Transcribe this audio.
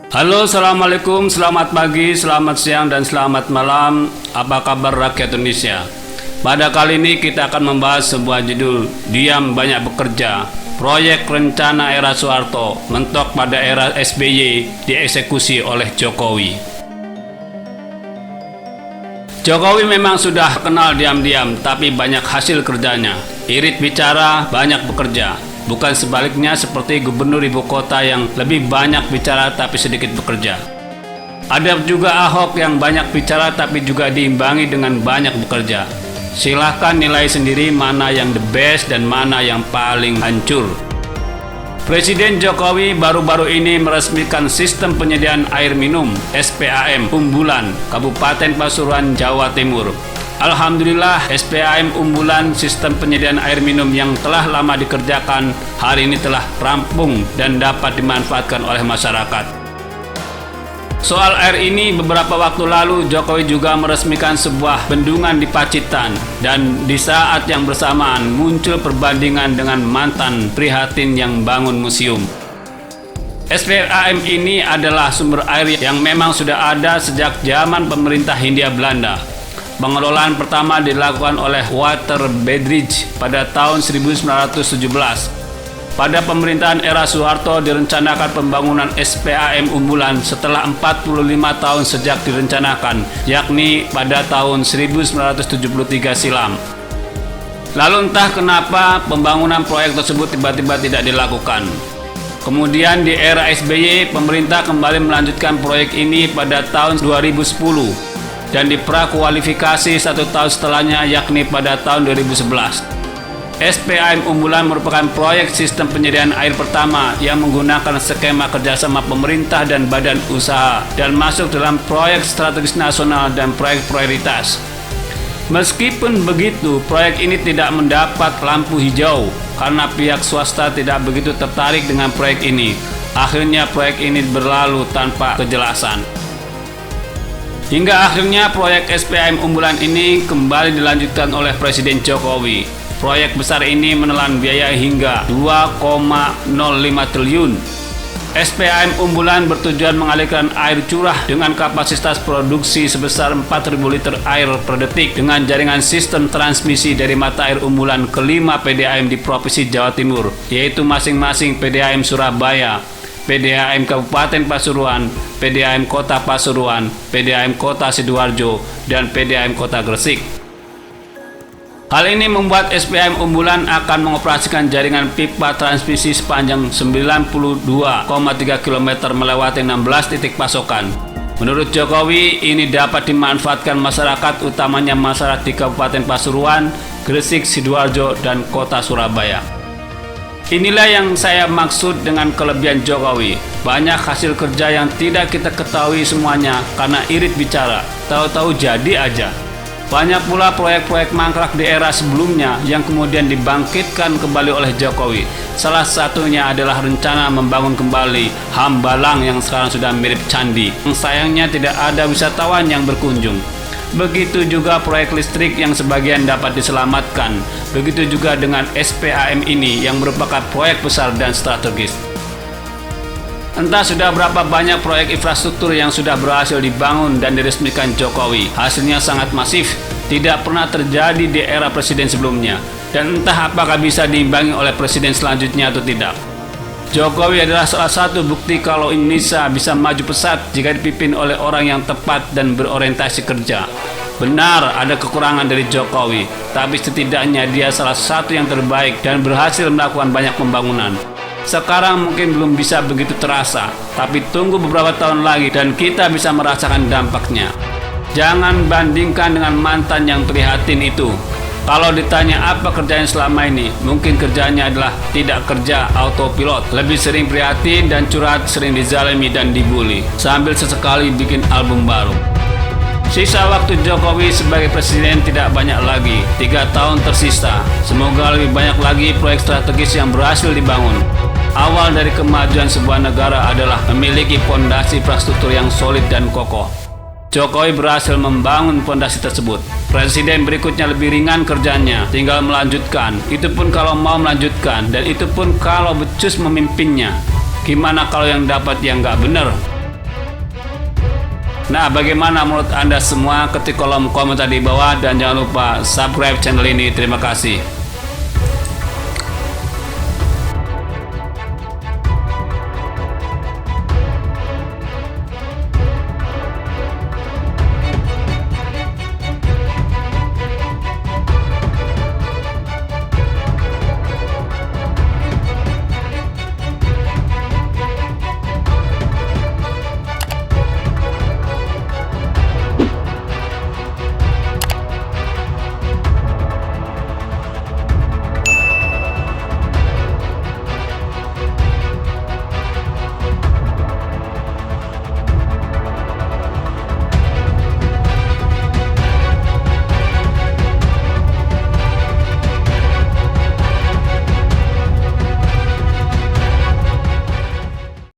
Halo, assalamualaikum, selamat pagi, selamat siang, dan selamat malam. Apa kabar rakyat Indonesia? Pada kali ini kita akan membahas sebuah judul, Diam Banyak Bekerja. Proyek rencana era Soeharto mentok pada era SBY dieksekusi oleh Jokowi. Jokowi memang sudah kenal diam-diam, tapi banyak hasil kerjanya. Irit bicara, banyak bekerja. Bukan sebaliknya seperti gubernur ibu kota yang lebih banyak bicara tapi sedikit bekerja. Ada juga Ahok yang banyak bicara tapi juga diimbangi dengan banyak bekerja. Silahkan nilai sendiri mana yang the best dan mana yang paling hancur. Presiden Jokowi baru-baru ini meresmikan sistem penyediaan air minum SPAM unggulan Kabupaten Pasuruan, Jawa Timur. Alhamdulillah, SPAM unggulan sistem penyediaan air minum yang telah lama dikerjakan hari ini telah rampung dan dapat dimanfaatkan oleh masyarakat. Soal air ini, beberapa waktu lalu Jokowi juga meresmikan sebuah bendungan di Pacitan, dan di saat yang bersamaan muncul perbandingan dengan mantan prihatin yang bangun museum. SPAM ini adalah sumber air yang memang sudah ada sejak zaman pemerintah Hindia Belanda. Pengelolaan pertama dilakukan oleh Water Bedridge pada tahun 1917. Pada pemerintahan era Soeharto direncanakan pembangunan SPAM unggulan setelah 45 tahun sejak direncanakan, yakni pada tahun 1973 silam. Lalu entah kenapa pembangunan proyek tersebut tiba-tiba tidak dilakukan. Kemudian di era SBY, pemerintah kembali melanjutkan proyek ini pada tahun 2010. Dan diprakualifikasi 1 tahun setelahnya, yakni pada tahun 2011. SPAM unggulan merupakan proyek sistem penyediaan air pertama yang menggunakan skema kerjasama pemerintah dan badan usaha dan masuk dalam proyek strategis nasional dan proyek prioritas. Meskipun begitu, proyek ini tidak mendapat lampu hijau karena pihak swasta tidak begitu tertarik dengan proyek ini. Akhirnya proyek ini berlalu tanpa kejelasan. Hingga akhirnya proyek SPAM unggulan ini kembali dilanjutkan oleh Presiden Jokowi. Proyek besar ini menelan biaya hingga 2,05 triliun. SPAM unggulan bertujuan mengalirkan air curah dengan kapasitas produksi sebesar 4.000 liter air per detik dengan jaringan sistem transmisi dari mata air unggulan ke-5 PDAM di Provinsi Jawa Timur, yaitu masing-masing PDAM Surabaya, PDAM Kabupaten Pasuruan, PDAM Kota Pasuruan, PDAM Kota Sidoarjo, dan PDAM Kota Gresik. Hal ini membuat SPAM unggulan akan mengoperasikan jaringan pipa transmisi sepanjang 92,3 km melewati 16 titik pasokan. Menurut Jokowi, ini dapat dimanfaatkan masyarakat, utamanya masyarakat di Kabupaten Pasuruan, Gresik, Sidoarjo, dan Kota Surabaya. Inilah yang saya maksud dengan kelebihan Jokowi. Banyak hasil kerja yang tidak kita ketahui semuanya karena irit bicara, tahu-tahu jadi aja. Banyak pula proyek-proyek mangkrak di era sebelumnya yang kemudian dibangkitkan kembali oleh Jokowi. Salah satunya adalah rencana membangun kembali Hambalang yang sekarang sudah mirip candi. Sayangnya tidak ada wisatawan yang berkunjung. Begitu juga proyek listrik yang sebagian dapat diselamatkan. Begitu juga dengan SPAM ini yang merupakan proyek besar dan strategis. Entah sudah berapa banyak proyek infrastruktur yang sudah berhasil dibangun dan diresmikan Jokowi. Hasilnya sangat masif, tidak pernah terjadi di era presiden sebelumnya. Dan entah apakah bisa diimbangi oleh presiden selanjutnya atau tidak. Jokowi adalah salah satu bukti kalau Indonesia bisa maju pesat jika dipimpin oleh orang yang tepat dan berorientasi kerja. Benar, ada kekurangan dari Jokowi, tapi setidaknya dia salah satu yang terbaik dan berhasil melakukan banyak pembangunan. Sekarang mungkin belum bisa begitu terasa, tapi tunggu beberapa tahun lagi dan kita bisa merasakan dampaknya. Jangan bandingkan dengan mantan yang prihatin itu. Kalau ditanya apa kerjanya selama ini, mungkin kerjanya adalah tidak kerja autopilot, lebih sering prihatin dan curhat, sering dizalimi dan dibully, sambil sesekali bikin album baru. Sisa waktu Jokowi sebagai presiden tidak banyak lagi, 3 tahun tersisa. Semoga lebih banyak lagi proyek strategis yang berhasil dibangun. Awal dari kemajuan sebuah negara adalah memiliki fondasi infrastruktur yang solid dan kokoh. Jokowi berhasil membangun fondasi tersebut. Presiden berikutnya lebih ringan kerjanya, tinggal melanjutkan. Itu pun kalau mau melanjutkan, dan itu pun kalau becus memimpinnya. Gimana kalau yang dapat yang nggak benar? Nah, bagaimana menurut Anda semua? Ketik kolom komentar di bawah dan jangan lupa subscribe channel ini. Terima kasih.